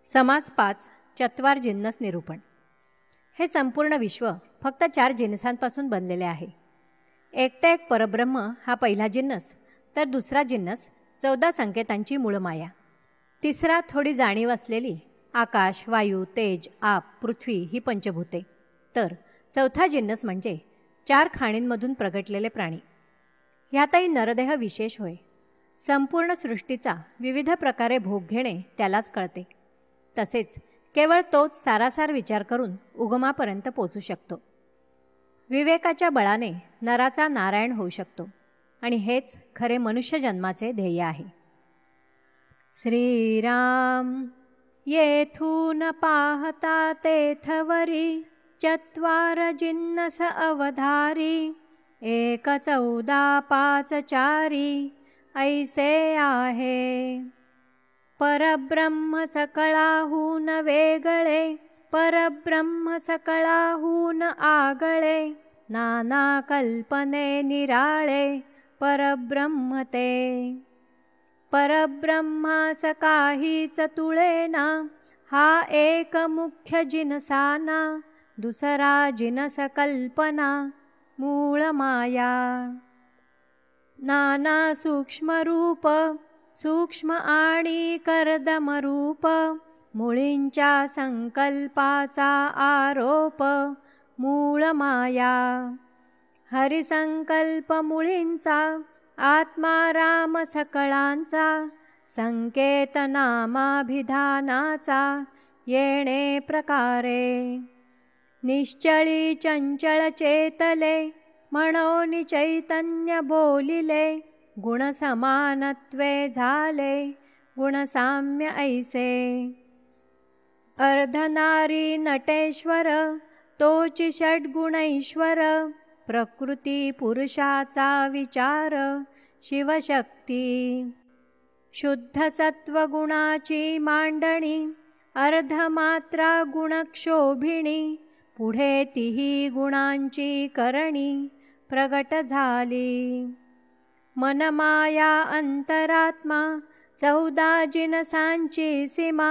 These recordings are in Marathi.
समास 5 चत्वार जिन्नस निरूपण. हे संपूर्ण विश्व फक्त 4 जिन्नसांपासून बनलेले आहे. एकटा एक परब्रह्म हा पहिला जिन्नस, तर दुसरा जिन्नस 14 संकेतांची मूळ माया, तिसरा थोडी जाणीव असलेली आकाश, वायू, तेज, आप, पृथ्वी ही पंचभूते, तर चौथा जिन्नस म्हणजे 4 खाणींमधून प्रगटलेले प्राणी. ह्यातही नरदेह विशेष होय. संपूर्ण सृष्टीचा विविध प्रकारे भोग घेणे त्यालाच कळते. तसेच केवळ तोच सारासार विचार करून उगमापर्यंत पोचू शकतो. विवेकाच्या बळाने नराचा नारायण होऊ शकतो आणि हेच खरे मनुष्य जन्माचे ध्येय आहे. श्रीराम येथून पाहता तेथवरी चत्वार जिन्नस अवधारी, एक 14 5 4 ऐसे आहे. परब्रह्म सकळाहून वेगळे, परब्रह्म सकळाहून आगळे, नाना कल्पने निराळे परब्रह्म ते. परब्रह्मास काहीच तुळेना, हा एक मुख्य जिनसाना, दुसरा जिनस कल्पना मूळ माया. नाना सूक्ष्म रूप, सूक्ष्म आणि कर्दम रूप, मुळींच्या संकल्पाचा आरोप मूळ माया. हरिसंकल्प मुळींचा, आत्मा राम सकळांचा, संकेत नामाभिधानाचा येणे प्रकारे. निश्चळी चंचळ चेतले, म्हणून चैतन्य बोलिले, गुण समानत्वे झाले गुणसाम्य ऐसे. अर्धनारी नटेश्वर, तोची षड्गुणैश्वर, प्रकृती पुरुषाचा विचार शिवशक्ती. शुद्ध सत्वगुणाची मांडणी, अर्धमात्रा गुणक्षोभिणी, पुढे तिही गुणांची करणी प्रगट झाली. मनमाया अंतरात्मा, 14 जिनसांची सीमा,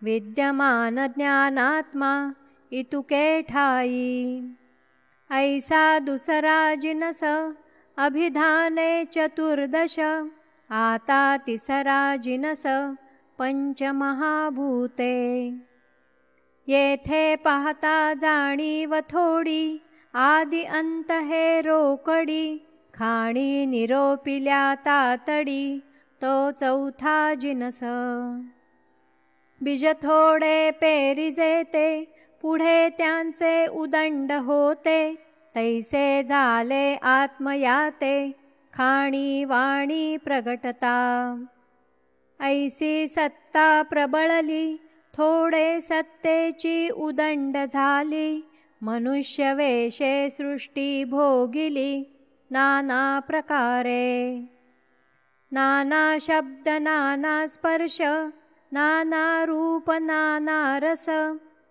विद्यमान ज्ञानात्मा इतुके ठाई. ऐसा दुसरा जिनस, अभिधाने 14, आता तिसरा जिनस पंचमहाभूते. येथे पाहता जाणीव थोडी, आदि अंत हे रोकडी, खाणी निरोपिल्या तातडी तो चौथा जिनस. बीज थोडे पेरिजे ते, पुढे त्यांचे उदंड होते, तैसे झाले आत्मयाते, खाणी वाणी प्रगटता. ऐसी सत्ता प्रबळली, थोडे सत्तेची उदंड झाली, मनुष्य वेशे सृष्टी भोगिली नाना प्रकारे. नाना शब्द नाना स्पर्श, नाना रूप नाना रस,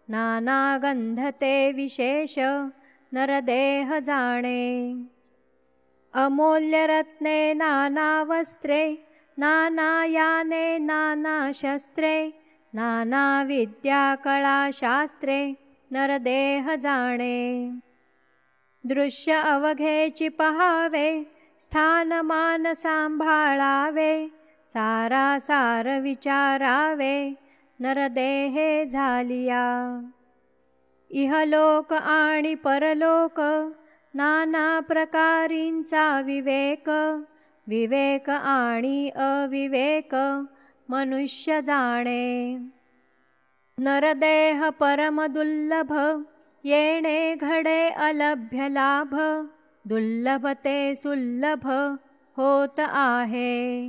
नाना गंध ते विशेष नरदेह जाणे. अमूल्य रत्ने नाना वस्त्रे, नाना याने नाना शस्त्रे, नाना विद्या कळा शास्त्रे नरदेह जाणे. दृश्य अवघेची पहावे, स्थानमान सांभाळावे, सारासार विचारावे नरदेहे झालिया. इहलोक आणि परलोक, नाना प्रकारींचा विवेक, विवेक आणि अविवेक मनुष्य जाणे. नरदेह परम दुर्लभ, येणे घडे अलभ्य लाभ, दुर्लभ ते सुलभ होत आहे.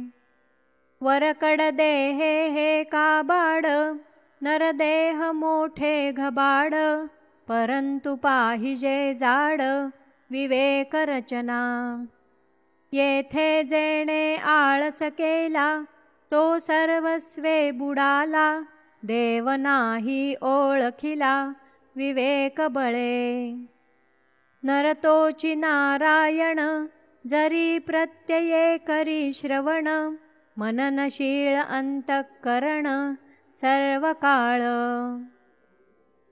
वरकड देहे हे काबाड, नरदेह मोठे घबाड, परंतु पाहिजे जाड विवेक रचना. येथे जेणे आळस केला, तो सर्वस्वे बुडाला, देव नाही ओळखिला विवेक बळे. नरतोची नारायण, जरी प्रत्यये करी श्रवण, मननशील अंतःकरण सर्व काळ.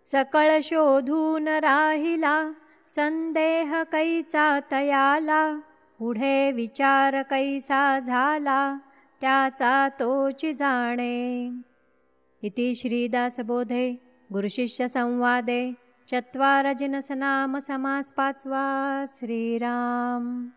सकळ शोधून राहिला संदेह कैचा तयाला, पुढे विचार कैसा झाला त्याचा तोची जाणे. इति श्रीदासबोधे गुरुशिष्य संवादे चत्वार जिनस नाम समास 5वा. श्रीराम.